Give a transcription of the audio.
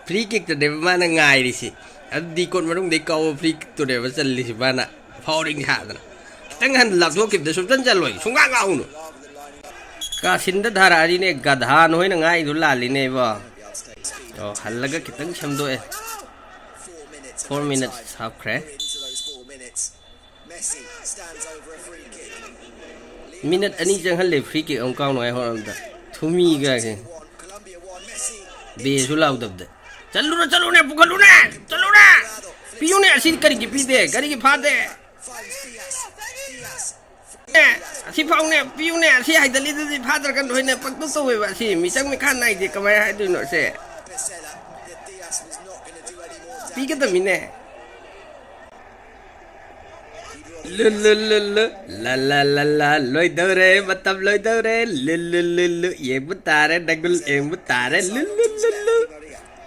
free kick ตัวเดียวมันง่ายดิสิอันดีคนมันต้องได้เกา free kick ตัวเดียวมันจะลิสิบ้านะพอดิ้งขาดนะตั้งหันหลักตัวกิบเดี๋ยวสุดจะลอยช่วงกลางเอาหนูก็สินเดธาราดีเนี่ยกัดหาหน่อยนะง่ายดูลาลีเนี่ยบ่โอ้ฮัลลักก็คิดตั้งช้ำด้วย4 minutes half crack minute อันนี้จังฮัลเลย free kick องค์กลางหน่อยหัวมันทุ่มมีกัน बेसुला उधर दे चलो ने पुकलू ने चलो ने पियो ने ऐसी करी पी दे करी फा दे ऐसी फाउ ने पियो ने ऐसी हाई दली दली फा दरกันด้วยเนี่ยปักตุ๊ตัวว่าสิมีจังไม่คันไหนดิก็ไม่ให้ดูหน่อยสิปีก็ต้องมีเนี่ยลุla loi đâu re मतलब loi đâu re lu ये बता रहे डगुल ये बता रहे लु